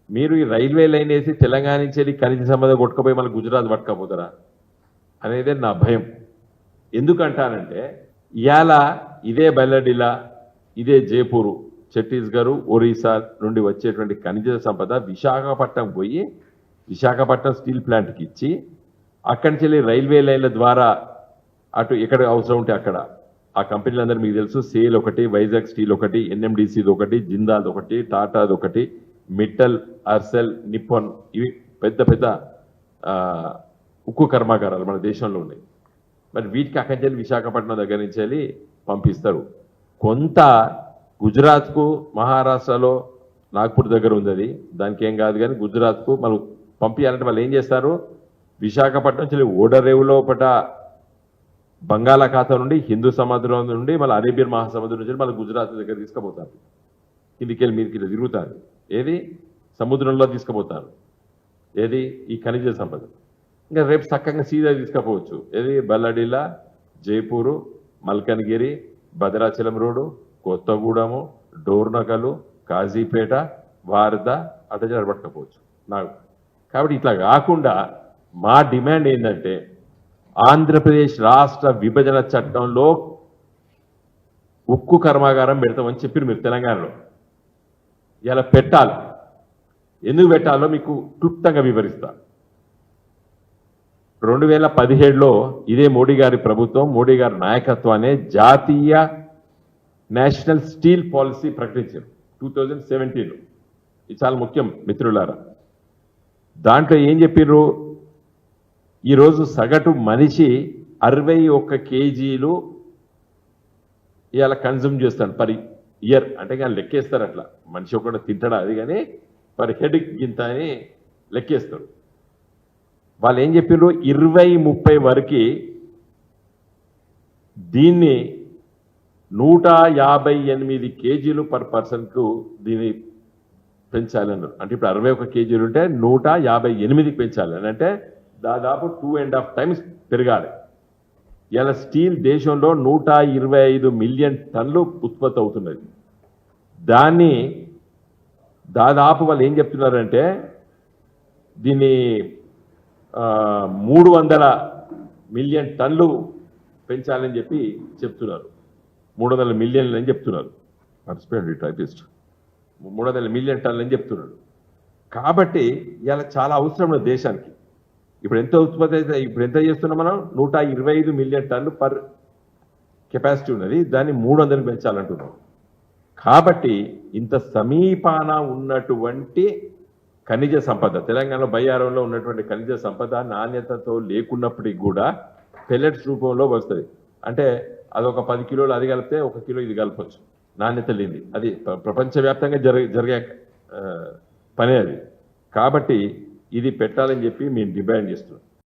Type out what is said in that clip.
మీరు ఈ railway line వేసి తెలంగాణ నుంచి వెళ్ళి ఖనిజ సంపద కొట్టుకుపోయి మళ్ళీ గుజరాత్ పట్టుకపోతారా అనేదే నా భయం. ఎందుకంటానంటే ఇవాళ ఇదే బెల్లడిలా, ఇదే జైపూరు, ఛత్తీస్గఢ్, ఒరిస్సా నుండి వచ్చేటువంటి ఖనిజ సంపద విశాఖపట్నం పోయి విశాఖపట్నం స్టీల్ ప్లాంట్కి ఇచ్చి అక్కడి నుంచి వెళ్ళి రైల్వే లైన్ల ద్వారా అటు ఎక్కడ అవసరం ఉంటే అక్కడ ఆ కంపెనీలందరూ మీకు తెలుసు, సేల్ ఒకటి, వైజాగ్ స్టీల్ ఒకటి, ఎన్ఎండిసిది ఒకటి, జిందాల్ ఒకటి, టాటాది ఒకటి, మిట్టల్, అర్సెల్, నిప్పన్, ఇవి పెద్ద పెద్ద ఉక్కు కర్మాగారాలు మన దేశంలో ఉన్నాయి. మరి వీటికి అక్కడి నుంచి విశాఖపట్నం దగ్గర నుంచి వెళ్ళి పంపిస్తారు. కొంత గుజరాత్కు, మహారాష్ట్రలో నాగ్పూర్ దగ్గర ఉంది, అది దానికి ఏం కాదు. కానీ గుజరాత్కు మనం పంపించాలంటే వాళ్ళు ఏం చేస్తారు, విశాఖపట్నం నుంచి ఓడరేవులో పట బంగాళాఖాతం నుండి, హిందూ సముద్రం నుండి, మళ్ళీ అరేబియన్ మహాసముద్రం నుంచి మళ్ళీ గుజరాత్ దగ్గర తీసుకుపోతారు. కిందికెళ్ళి మీదకి తిరుగుతారు. ఏది సముద్రంలో తీసుకుపోతారు, ఏది ఈ ఖనిజ సంపద. ఇంకా రేపు చక్కగా సీదా తీసుకుపోవచ్చు. ఏది బల్లడిలా, జైపూరు, మల్కన్గిరి, భద్రాచలం రోడ్డు, కొత్తగూడెము, డోర్నకలు, కాజీపేట, వారద అట్లా జరపట్టుకపోవచ్చు నాకు. కాబట్టి ఇట్లా కాకుండా మా డిమాండ్ ఏంటంటే ఆంధ్రప్రదేశ్ రాష్ట్ర విభజన చట్టంలో ఉక్కు కర్మాగారం పెడతామని చెప్పి మీరు తెలంగాణలో ఇలా పెట్టాలి. ఎందుకు పెట్టాలో మీకు క్లుప్తంగా వివరిస్తా. 2017లో ఇదే మోడీ గారి ప్రభుత్వం, మోడీ గారి నాయకత్వాన్ని జాతీయ నేషనల్ స్టీల్ పాలసీ ప్రకటించారు 2017లో. ఇది చాలా ముఖ్యం మిత్రులారా. దాంట్లో ఏం చెప్పారు, ఈరోజు సగటు మనిషి 61 కేజీలు ఇవాళ కన్జ్యూమ్ చేస్తాడు పర్ ఇయర్. అంటే కానీ లెక్కేస్తారు, అట్లా మనిషి ఒకటి తింటాడా అది, కానీ పర్ హెడ్ గింత అని లెక్కేస్తారు. వాళ్ళు ఏం చెప్పారు, 2030 వరకు దీన్ని 158 కేజీలు పర్ పర్సన్కు దీన్ని పెంచాలన్నారు. అంటే ఇప్పుడు 61 కేజీలు ఉంటే 158కి పెంచాలని, అంటే దాదాపు 2.5 times పెరగాలి. ఇలా స్టీల్ దేశంలో 125 మిలియన్ టన్నులు ఉత్పత్తి అవుతున్నది. దాన్ని దాదాపు వాళ్ళు ఏం చెప్తున్నారంటే దీన్ని 300 మిలియన్ టన్నులు పెంచాలని చెప్పి చెప్తున్నారు. 300 మిలియన్లు అని చెప్తున్నారు. మర్చిపోయండి టైపిస్ట్, 300 మిలియన్ టన్నులు అని చెప్తున్నాడు. కాబట్టి ఇలా చాలా అవసరం ఉంది దేశానికి. ఇప్పుడు ఎంత ఉత్పత్తి అయితే, ఇప్పుడు ఎంత చేస్తున్నాం మనం, 125 మిలియన్ టన్ను పర్ కెపాసిటీ ఉన్నది, దాన్ని 300కి పెంచాలంటున్నాం. కాబట్టి ఇంత సమీపాన ఉన్నటువంటి ఖనిజ సంపద, తెలంగాణ బయ్యారంలో ఉన్నటువంటి ఖనిజ సంపద నాణ్యతతో లేకున్నప్పటికీ కూడా పెల్లెట్స్ రూపంలో వస్తుంది. అంటే అదొక 10 కిలోలు అది కలిపితే 1 కిలో ఇది కలపచ్చు, నాణ్యత లేనిది. అది ప్రపంచవ్యాప్తంగా జరిగే పనే అది. కాబట్టి ఇది పెట్టాలని చెప్పి మేము డిమాండ్ చేస్తున్నాం.